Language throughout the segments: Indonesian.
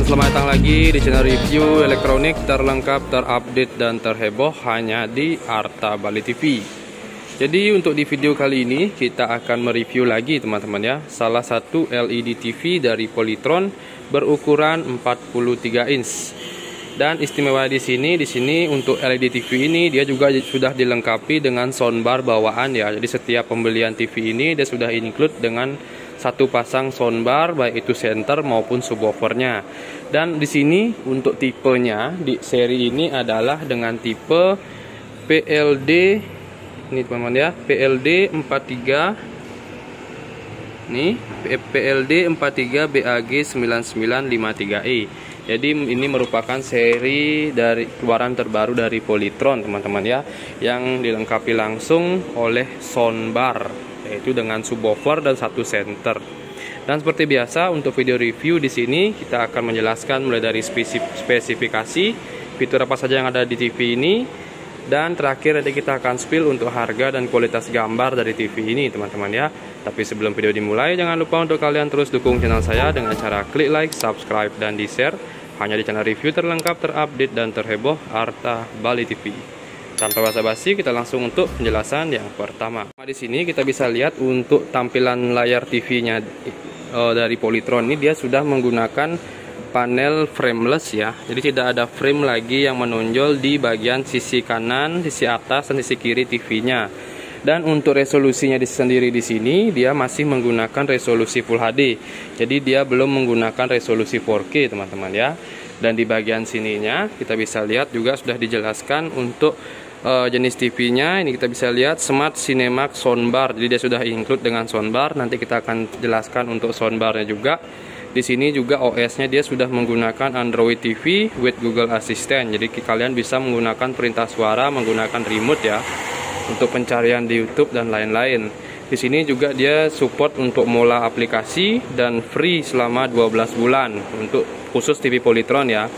selamat datang lagi di channel review elektronik terlengkap, terupdate, dan terheboh hanya di Arta Bali TV. Jadi untuk di video kali ini kita akan mereview lagi teman-teman ya, salah satu LED TV dari Polytron berukuran 43 inch. Dan istimewa di sini untuk LED TV ini dia juga sudah dilengkapi dengan soundbar bawaan ya. Jadi setiap pembelian TV ini dia sudah include dengan satu pasang soundbar, baik itu center maupun subwoofernya. Dan di sini untuk tipenya di seri ini adalah dengan tipe PLD, ini teman-teman ya, PLD 43 nih, PLD 43 BAG 9953E. Jadi ini merupakan seri dari keluaran terbaru dari Polytron teman-teman ya, yang dilengkapi langsung oleh soundbar, yaitu dengan subwoofer dan satu center. Dan seperti biasa untuk video review di sini kita akan menjelaskan mulai dari spesifikasi, fitur apa saja yang ada di TV ini, dan terakhir nanti kita akan spill untuk harga dan kualitas gambar dari TV ini teman-teman ya. Tapi sebelum video dimulai, jangan lupa untuk kalian terus dukung channel saya dengan cara klik like, subscribe, dan di share hanya di channel review terlengkap, terupdate, dan terheboh Arta Bali TV. Tanpa basa-basi kita langsung untuk penjelasan yang pertama. Di sini kita bisa lihat untuk tampilan layar TV-nya dari Polytron ini dia sudah menggunakan panel frameless ya. Jadi tidak ada frame lagi yang menonjol di bagian sisi kanan, sisi atas, dan sisi kiri TV-nya. Dan untuk resolusinya sendiri di sini dia masih menggunakan resolusi Full HD. Jadi dia belum menggunakan resolusi 4K teman-teman ya. Dan di bagian sininya kita bisa lihat juga sudah dijelaskan untuk jenis TV-nya. Ini kita bisa lihat Smart Cinemax soundbar. Jadi dia sudah include dengan soundbar. Nanti kita akan jelaskan untuk soundbarnya juga. Di sini juga OS-nya dia sudah menggunakan Android TV with Google Assistant. Jadi kalian bisa menggunakan perintah suara menggunakan remote ya, untuk pencarian di YouTube dan lain-lain. Di sini juga dia support untuk mola aplikasi dan free selama 12 bulan untuk khusus TV Polytron ya.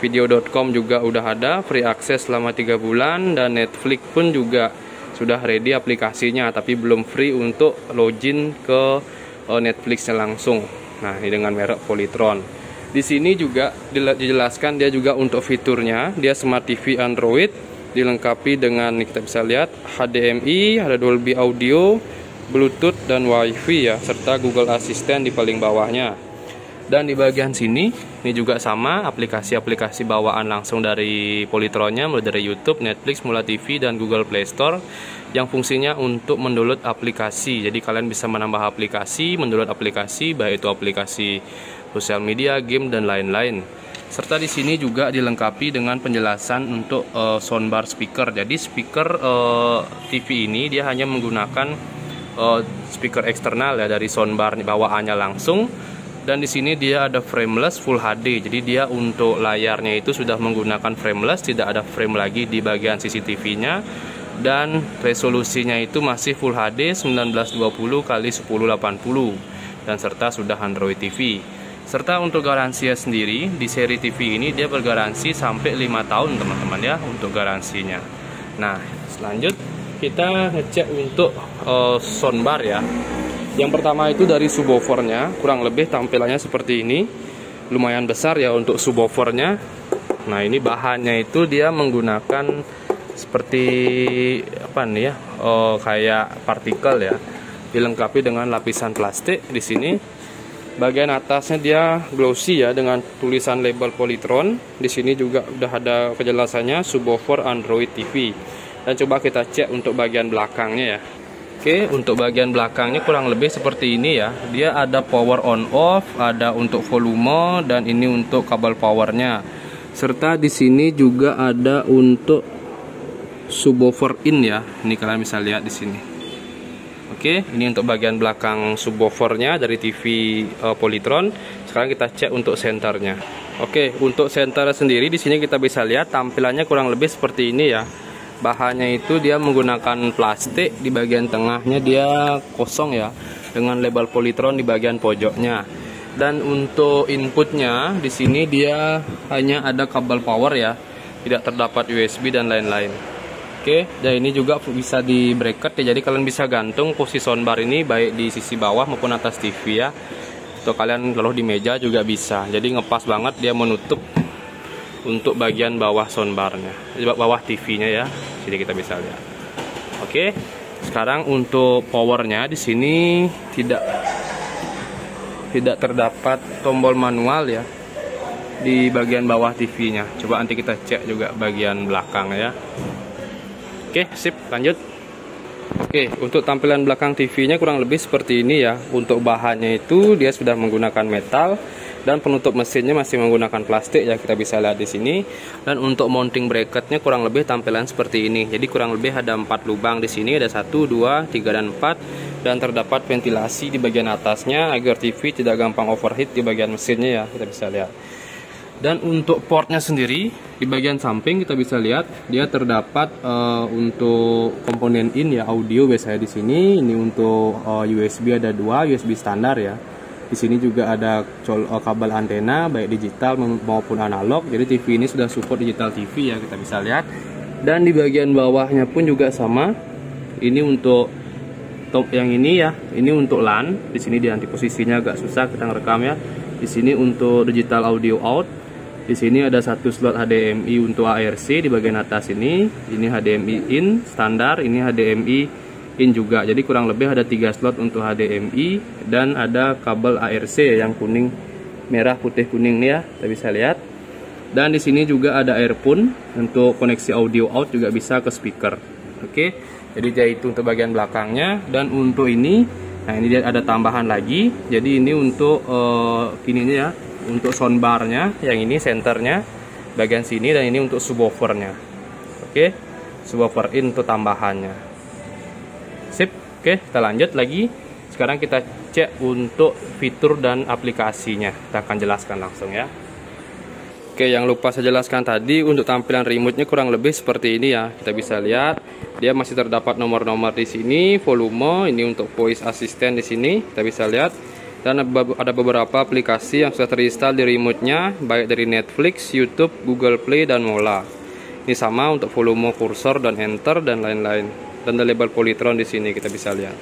Video.com juga udah ada free access selama 3 bulan, dan Netflix pun juga sudah ready aplikasinya, tapi belum free untuk login ke Netflixnya langsung. Nah, ini dengan merek Polytron. Di sini juga dijelaskan dia juga untuk fiturnya, dia Smart TV Android, dilengkapi dengan kita bisa lihat HDMI, ada Dolby Audio, Bluetooth, dan WiFi ya, serta Google Assistant di paling bawahnya. Dan di bagian sini ini juga sama, aplikasi-aplikasi bawaan langsung dari Polytronnya, mulai dari YouTube, Netflix, Mula TV, dan Google Play Store, yang fungsinya untuk mendownload aplikasi. Jadi kalian bisa menambah aplikasi, mendownload aplikasi, baik itu aplikasi sosial media, game, dan lain-lain. Serta di sini juga dilengkapi dengan penjelasan untuk soundbar speaker. Jadi speaker TV ini dia hanya menggunakan speaker eksternal ya dari soundbar bawaannya langsung. Dan di sini dia ada frameless Full HD. Jadi dia untuk layarnya itu sudah menggunakan frameless, tidak ada frame lagi di bagian CCTV-nya. Dan resolusinya itu masih Full HD 1920x1080, dan serta sudah Android TV. Serta untuk garansinya sendiri di seri TV ini dia bergaransi sampai 5 tahun teman-teman ya untuk garansinya. Nah, selanjut kita ngecek untuk soundbar ya. Yang pertama itu dari subwoofernya, kurang lebih tampilannya seperti ini. Lumayan besar ya untuk subwoofernya. Nah, ini bahannya itu dia menggunakan seperti apa nih ya, kayak partikel ya. Dilengkapi dengan lapisan plastik di sini. Bagian atasnya dia glossy ya dengan tulisan label Polytron. Di sini juga udah ada kejelasannya subwoofer Android TV. Dan coba kita cek untuk bagian belakangnya ya. Oke, untuk bagian belakangnya kurang lebih seperti ini ya. Dia ada power on off, ada untuk volume, dan ini untuk kabel powernya. Serta di sini juga ada untuk subwoofer in ya. Ini kalian bisa lihat di sini. Oke, ini untuk bagian belakang subwoofernya dari TV Polytron. Sekarang kita cek untuk senternya. Oke, untuk senter sendiri di sini kita bisa lihat tampilannya kurang lebih seperti ini ya. Bahannya itu dia menggunakan plastik, di bagian tengahnya dia kosong ya, dengan label Polytron di bagian pojoknya. Dan untuk inputnya di sini dia hanya ada kabel power ya, tidak terdapat USB dan lain-lain. Oke, dan ini juga bisa di bracket ya, jadi kalian bisa gantung posisi soundbar ini baik di sisi bawah maupun atas TV ya. atau kalian taruh di meja juga bisa. Jadi ngepas banget, dia menutup untuk bagian bawah soundbarnya, bawah TV-nya ya. Jadi kita bisa lihat. Oke, sekarang untuk powernya di sini tidak terdapat tombol manual ya di bagian bawah TV-nya. Coba nanti kita cek juga bagian belakang ya. Oke, sip, lanjut. Oke, untuk tampilan belakang TV-nya kurang lebih seperti ini ya. Untuk bahannya itu dia sudah menggunakan metal dan penutup mesinnya masih menggunakan plastik ya, kita bisa lihat di sini. Dan untuk mounting bracketnya kurang lebih tampilan seperti ini. Jadi kurang lebih ada 4 lubang di sini, ada 1, 2, 3 dan 4, dan terdapat ventilasi di bagian atasnya agar TV tidak gampang overheat di bagian mesinnya ya, kita bisa lihat. Dan untuk portnya sendiri di bagian samping kita bisa lihat dia terdapat untuk komponen in ya, audio biasanya di sini. Ini untuk USB ada 2 USB standar ya. Di sini juga ada kabel antena baik digital maupun analog. Jadi TV ini sudah support digital TV ya, kita bisa lihat. Dan di bagian bawahnya pun juga sama. Ini untuk top yang ini ya. Ini untuk LAN. Di sini di anti posisinya agak susah kita ngerekam ya. Di sini untuk digital audio out. Di sini ada 1 slot HDMI untuk ARC di bagian atas ini. Ini HDMI in standar, ini HDMI in juga. Jadi kurang lebih ada 3 slot untuk HDMI dan ada kabel ARC yang kuning, merah, putih, kuning nih ya, kita bisa lihat. Dan di sini juga ada earphone untuk koneksi audio out juga bisa ke speaker. Oke. Jadi itu untuk bagian belakangnya. Dan untuk ini, nah ini dia ada tambahan lagi. Jadi ini untuk ininya ya. Untuk soundbarnya, yang ini senternya bagian sini, dan ini untuk subwoofernya. Oke, subwoofer in untuk tambahannya. Sip. Oke, kita lanjut lagi. Sekarang kita cek untuk fitur dan aplikasinya. Kita akan jelaskan langsung ya. Oke, yang lupa saya jelaskan tadi, untuk tampilan remote-nya kurang lebih seperti ini ya. Kita bisa lihat dia masih terdapat nomor-nomor di sini, volume, ini untuk voice assistant di sini, kita bisa lihat. Dan ada beberapa aplikasi yang sudah terinstall di remote-nya, baik dari Netflix, YouTube, Google Play, dan Mola. Ini sama untuk volume, kursor, dan enter, dan lain-lain. Dan ada label Polytron di sini, kita bisa lihat.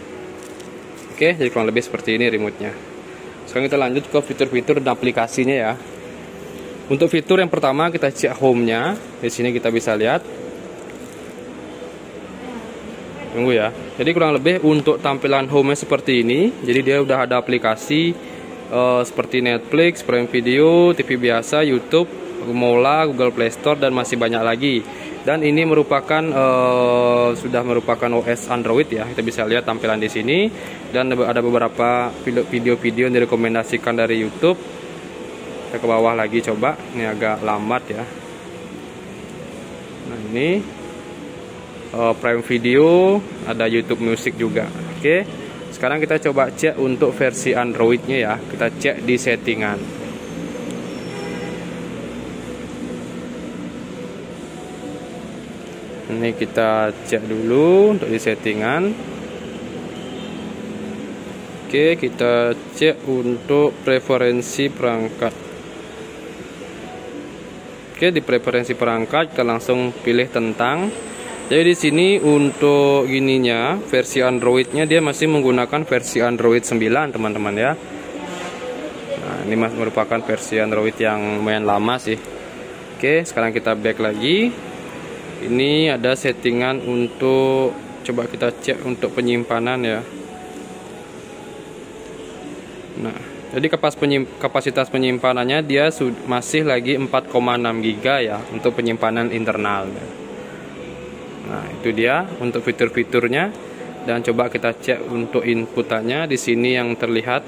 Oke, jadi kurang lebih seperti ini remote-nya. Sekarang kita lanjut ke fitur-fitur dan aplikasinya ya. Untuk fitur yang pertama kita cek home-nya. Di sini kita bisa lihat. Tunggu ya. Jadi kurang lebih untuk tampilan home seperti ini. Jadi dia udah ada aplikasi seperti Netflix, Prime Video, TV biasa, YouTube, Mola, Google Play Store, dan masih banyak lagi. Dan ini merupakan sudah merupakan OS Android ya. Kita bisa lihat tampilan di sini. Dan ada beberapa video-video yang direkomendasikan dari YouTube. Kita ke bawah lagi coba. Ini agak lambat ya. Nah ini Prime Video, ada YouTube Music juga. Oke, sekarang kita coba cek untuk versi Androidnya ya. Kita cek di settingan. Ini kita cek dulu untuk di settingan. Oke, kita cek untuk preferensi perangkat. Oke, di preferensi perangkat kita langsung pilih tentang. Jadi di sini untuk gininya versi Androidnya dia masih menggunakan versi Android 9 teman-teman ya. Nah ini merupakan versi Android yang lumayan lama sih. Oke, sekarang kita back lagi. Ini ada settingan untuk, coba kita cek untuk penyimpanan ya. Nah jadi kapasitas penyimpanannya dia masih lagi 4,6 GB ya untuk penyimpanan internal. Nah, itu dia untuk fitur-fiturnya. Dan coba kita cek untuk inputannya. Di sini yang terlihat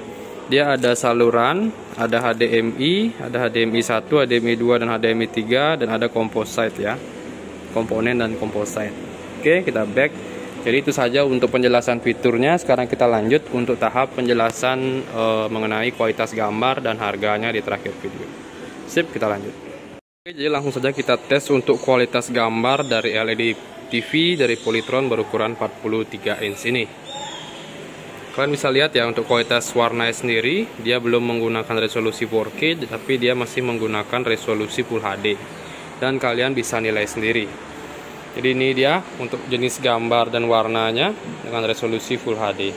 dia ada saluran, ada HDMI, ada HDMI 1, HDMI 2, dan HDMI 3, dan ada composite ya. Komponen dan composite. Oke, kita back. Jadi itu saja untuk penjelasan fiturnya. Sekarang kita lanjut untuk tahap penjelasan mengenai kualitas gambar dan harganya di terakhir video. Sip, kita lanjut. Oke, jadi langsung saja kita tes untuk kualitas gambar dari LED TV dari Polytron berukuran 43 inch ini. Kalian bisa lihat ya untuk kualitas warnanya sendiri, dia belum menggunakan resolusi 4K, tapi dia masih menggunakan resolusi Full HD. Dan kalian bisa nilai sendiri. Jadi ini dia untuk jenis gambar dan warnanya dengan resolusi Full HD.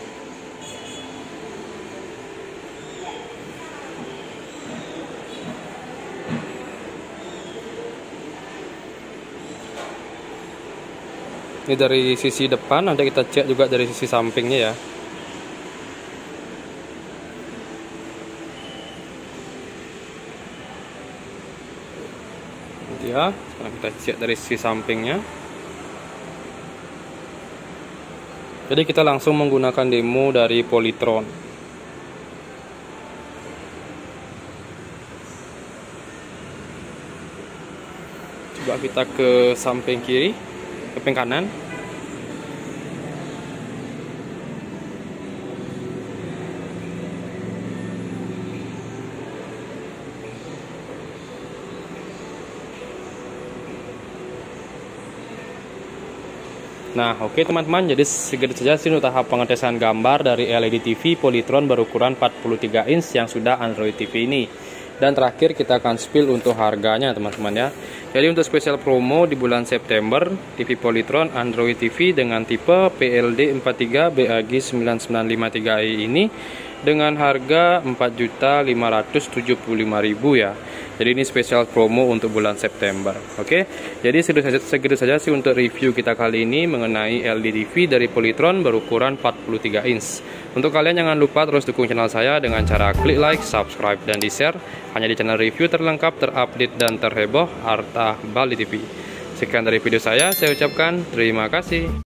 Ini dari sisi depan, nanti kita cek juga dari sisi sampingnya ya. Ya, sekarang kita cek dari sisi sampingnya. Jadi kita langsung menggunakan demo dari Polytron. Coba kita ke samping kiri, ke samping kanan. Nah, oke teman-teman, jadi segitu saja sih tahap pengetesan gambar dari LED TV Polytron berukuran 43 inch yang sudah Android TV ini. Dan terakhir kita akan spill untuk harganya teman-teman ya. Jadi untuk spesial promo di bulan September, TV Polytron Android TV dengan tipe PLD 43 BAG 9953i ini dengan harga 4.575.000 ya. Jadi ini spesial promo untuk bulan September. Oke. Jadi segitu saja sih untuk review kita kali ini mengenai LED TV dari Polytron berukuran 43 inch. Untuk kalian jangan lupa terus dukung channel saya dengan cara klik like, subscribe dan di-share hanya di channel review terlengkap, terupdate dan terheboh Arta Bali TV. Sekian dari video saya ucapkan terima kasih.